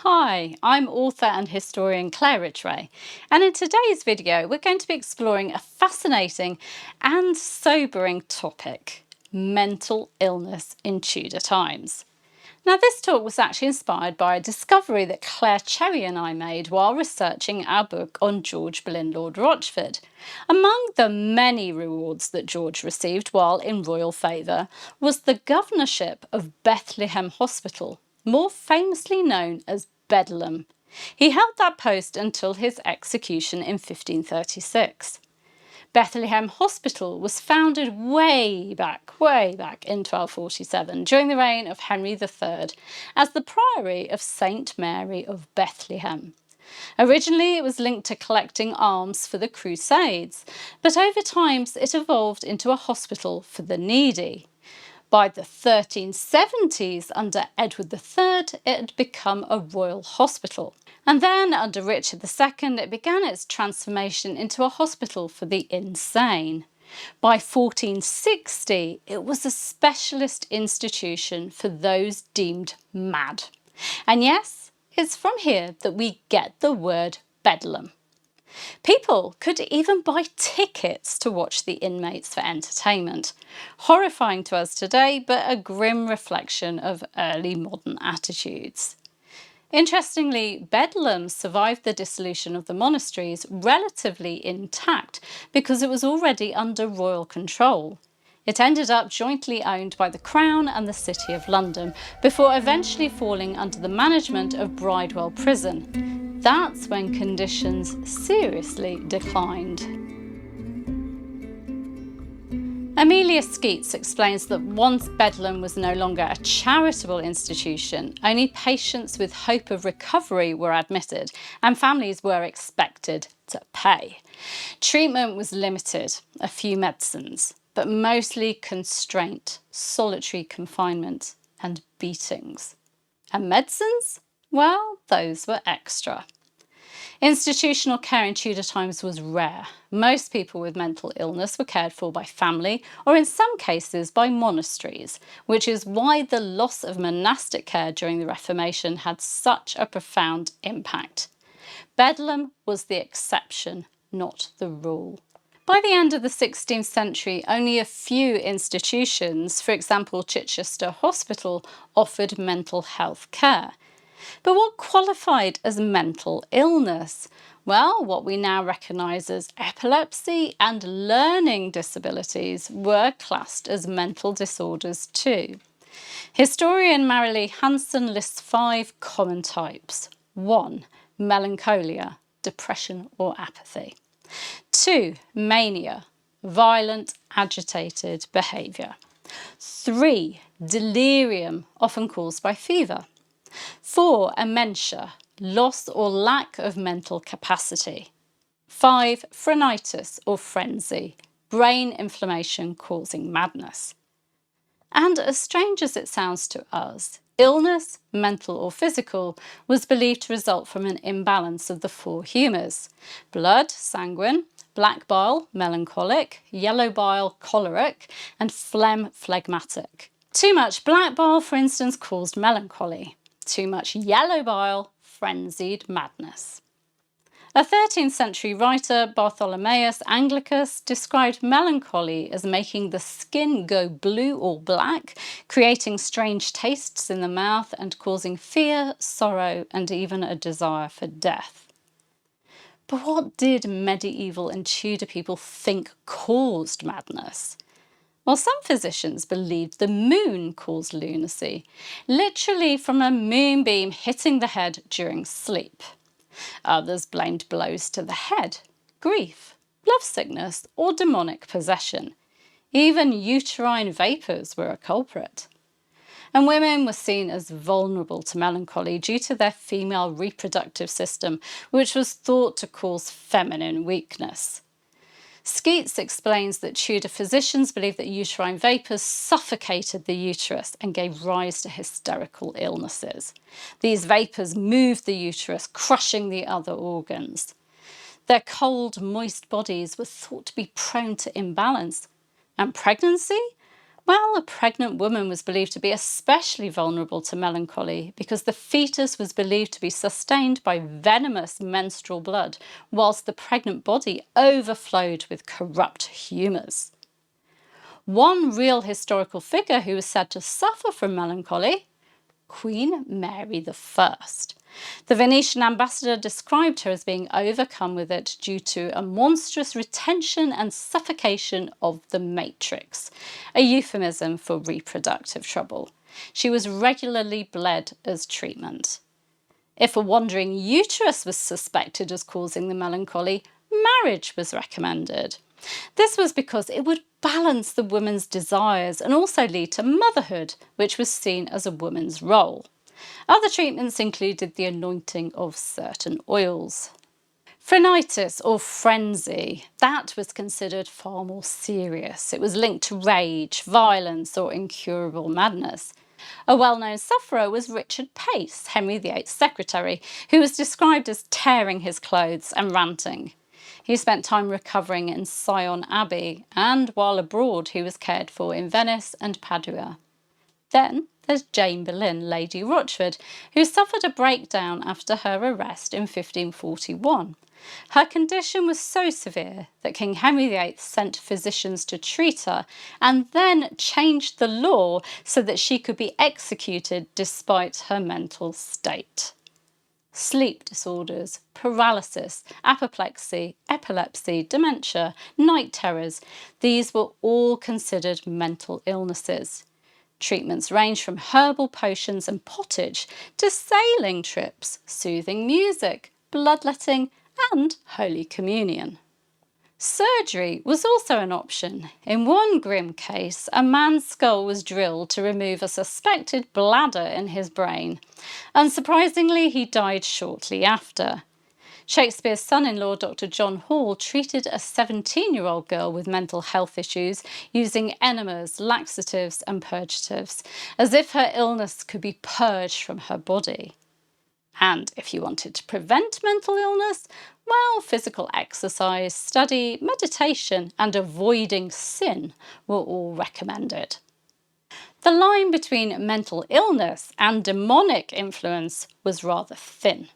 Hi, I'm author and historian Claire Ridgway, and in today's video we're going to be exploring a fascinating and sobering topic: mental illness in Tudor times. Now, this talk was actually inspired by a discovery that Claire Cherry and I made while researching our book on George Boleyn, Lord Rochford. Among the many rewards that George received while in royal favour was the governorship of Bethlehem Hospital, more famously known as Bedlam. He held that post until his execution in 1536. Bethlehem Hospital was founded way back in 1247 during the reign of Henry III as the Priory of St Mary of Bethlehem. Originally, it was linked to collecting alms for the Crusades, but over time it evolved into a hospital for the needy. By the 1370s, under Edward III, it had become a royal hospital. And then, under Richard II, it began its transformation into a hospital for the insane. By 1460, it was a specialist institution for those deemed mad. And yes, it's from here that we get the word bedlam. People could even buy tickets to watch the inmates for entertainment. Horrifying to us today, but a grim reflection of early modern attitudes. Interestingly, Bedlam survived the dissolution of the monasteries relatively intact because it was already under royal control. It ended up jointly owned by the Crown and the City of London, before eventually falling under the management of Bridewell Prison. That's when conditions seriously declined. Amelia Skeets explains that once Bedlam was no longer a charitable institution, only patients with hope of recovery were admitted, and families were expected to pay. Treatment was limited, a few medicines, but mostly constraint, solitary confinement, and beatings. And medicines? Well, those were extra. Institutional care in Tudor times was rare. Most people with mental illness were cared for by family, or in some cases by monasteries, which is why the loss of monastic care during the Reformation had such a profound impact. Bedlam was the exception, not the rule. By the end of the 16th century, only a few institutions, for example Chichester Hospital, offered mental health care. But what qualified as mental illness? Well, what we now recognise as epilepsy and learning disabilities were classed as mental disorders too. Historian Marilee Hansen lists 5 common types. 1. Melancholia, depression or apathy. 2. Mania, violent, agitated behaviour. 3. Delirium, often caused by fever. 4. Amentia, loss or lack of mental capacity. 5. Phrenitis or frenzy, brain inflammation causing madness. And as strange as it sounds to us, illness, mental or physical, was believed to result from an imbalance of the 4 humours: blood, sanguine; black bile, melancholic; yellow bile, choleric; and phlegm, phlegmatic. Too much black bile, for instance, caused melancholy. Too much yellow bile, frenzied madness. A 13th century writer, Bartholomeus Anglicus, described melancholy as making the skin go blue or black, creating strange tastes in the mouth, and causing fear, sorrow, and even a desire for death. But what did medieval and Tudor people think caused madness? Well, some physicians believed the moon caused lunacy, literally from a moonbeam hitting the head during sleep. Others blamed blows to the head, grief, lovesickness, or demonic possession. Even uterine vapours were a culprit. And women were seen as vulnerable to melancholy due to their female reproductive system, which was thought to cause feminine weakness. Skeets explains that Tudor physicians believed that uterine vapours suffocated the uterus and gave rise to hysterical illnesses. These vapours moved the uterus, crushing the other organs. Their cold, moist bodies were thought to be prone to imbalance. And pregnancy? Well, a pregnant woman was believed to be especially vulnerable to melancholy because the fetus was believed to be sustained by venomous menstrual blood, whilst the pregnant body overflowed with corrupt humours. One real historical figure who was said to suffer from melancholy: Queen Mary I. The Venetian ambassador described her as being overcome with it due to a monstrous retention and suffocation of the matrix, a euphemism for reproductive trouble. She was regularly bled as treatment. If a wandering uterus was suspected as causing the melancholy, marriage was recommended. This was because it would balance the woman's desires and also lead to motherhood, which was seen as a woman's role. Other treatments included the anointing of certain oils. Phrenitis or frenzy, that was considered far more serious. It was linked to rage, violence, or incurable madness. A well-known sufferer was Richard Pace, Henry VIII's secretary, who was described as tearing his clothes and ranting. He spent time recovering in Sion Abbey, and while abroad he was cared for in Venice and Padua. Then there's Jane Boleyn, Lady Rochford, who suffered a breakdown after her arrest in 1541. Her condition was so severe that King Henry VIII sent physicians to treat her and then changed the law so that she could be executed despite her mental state. Sleep disorders, paralysis, apoplexy, epilepsy, dementia, night terrors, these were all considered mental illnesses. Treatments range from herbal potions and pottage to sailing trips, soothing music, bloodletting, and Holy Communion. Surgery was also an option. In one grim case, a man's skull was drilled to remove a suspected bladder in his brain. Unsurprisingly, he died shortly after. Shakespeare's son-in-law, Dr. John Hall, treated a 17-year-old girl with mental health issues using enemas, laxatives, and purgatives, as if her illness could be purged from her body. And if you wanted to prevent mental illness, well, physical exercise, study, meditation, and avoiding sin were all recommended. The line between mental illness and demonic influence was rather thin.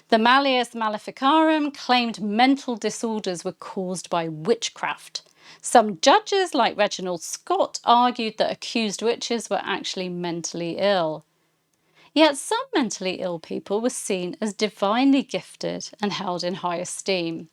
The Malleus Maleficarum claimed mental disorders were caused by witchcraft. Some judges, like Reginald Scott, argued that accused witches were actually mentally ill. Yet some mentally ill people were seen as divinely gifted and held in high esteem.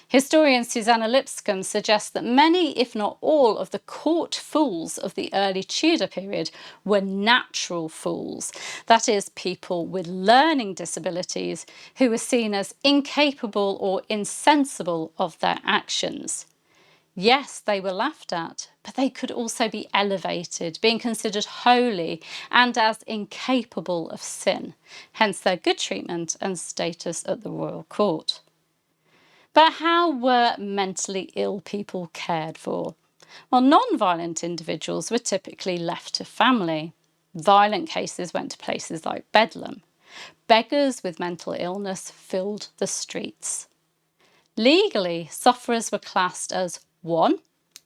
Historian Susanna Lipscomb suggests that many, if not all, of the court fools of the early Tudor period were natural fools, that is, people with learning disabilities who were seen as incapable or insensible of their actions. Yes, they were laughed at, but they could also be elevated, being considered holy and as incapable of sin, hence their good treatment and status at the royal court. But how were mentally ill people cared for? Well, non-violent individuals were typically left to family. Violent cases went to places like Bedlam. Beggars with mental illness filled the streets. Legally, sufferers were classed as 1.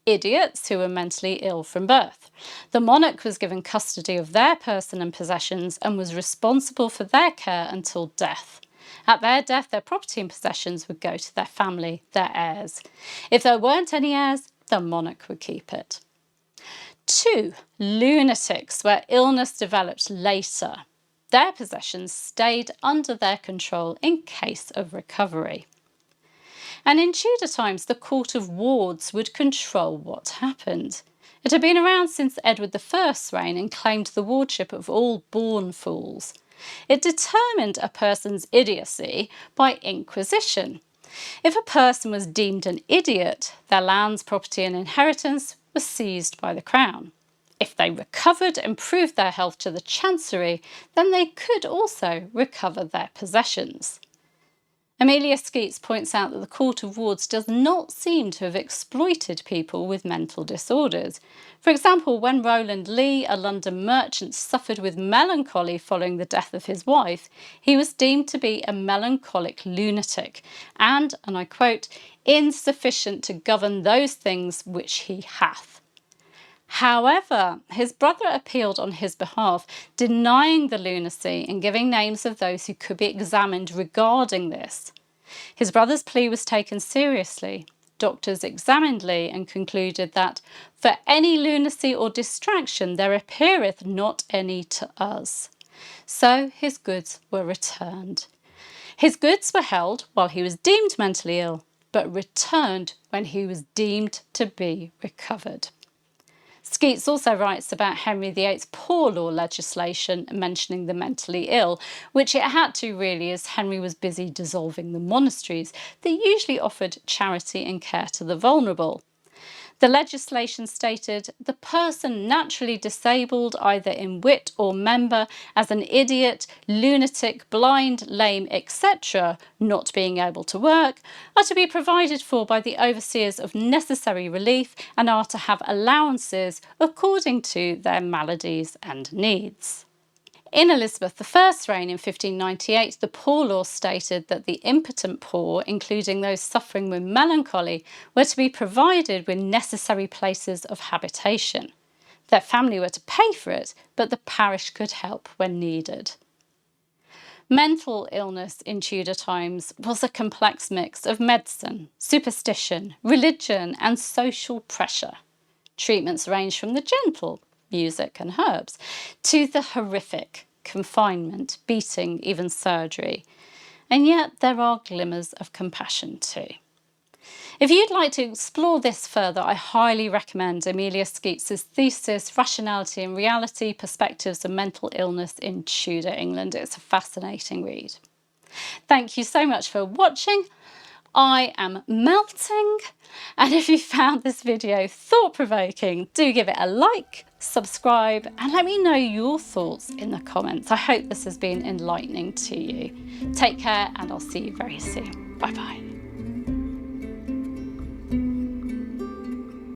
Idiots who were mentally ill from birth. The monarch was given custody of their person and possessions and was responsible for their care until death. At their death, their property and possessions would go to their family, their heirs. If there weren't any heirs, the monarch would keep it. 2. Lunatics, where illness developed later. Their possessions stayed under their control in case of recovery. And in Tudor times, the Court of Wards would control what happened. It had been around since Edward I's reign and claimed the wardship of all born fools. It determined a person's idiocy by inquisition. If a person was deemed an idiot, their lands, property and inheritance were seized by the crown. If they recovered and proved their health to the chancery, then they could also recover their possessions. Amelia Skeets points out that the Court of Wards does not seem to have exploited people with mental disorders. For example, when Roland Lee, a London merchant, suffered with melancholy following the death of his wife, he was deemed to be a melancholic lunatic and I quote, insufficient to govern those things which he hath. However, his brother appealed on his behalf, denying the lunacy and giving names of those who could be examined regarding this. His brother's plea was taken seriously. Doctors examined Lee and concluded that, for any lunacy or distraction there appeareth not any to us. So his goods were returned. His goods were held while he was deemed mentally ill, but returned when he was deemed to be recovered. Skeats also writes about Henry VIII's poor law legislation mentioning the mentally ill, which it had to really, as Henry was busy dissolving the monasteries that usually offered charity and care to the vulnerable. The legislation stated the person naturally disabled either in wit or member as an idiot, lunatic, blind, lame, etc., not being able to work, are to be provided for by the overseers of necessary relief and are to have allowances according to their maladies and needs. In Elizabeth I's reign in 1598, the Poor Law stated that the impotent poor, including those suffering with melancholy, were to be provided with necessary places of habitation. Their family were to pay for it, but the parish could help when needed. Mental illness in Tudor times was a complex mix of medicine, superstition, religion, and social pressure. Treatments ranged from the gentle, music and herbs, to the horrific, confinement, beating, even surgery. And yet there are glimmers of compassion too. If you'd like to explore this further, I highly recommend Amelia Skeats's thesis, Rationality and Reality, Perspectives of Mental Illness in Tudor England. It's a fascinating read. Thank you so much for watching. I am melting, and if you found this video thought-provoking, do give it a like, subscribe, and let me know your thoughts in the comments. I hope this has been enlightening to you. Take care, and I'll see you very soon. Bye bye.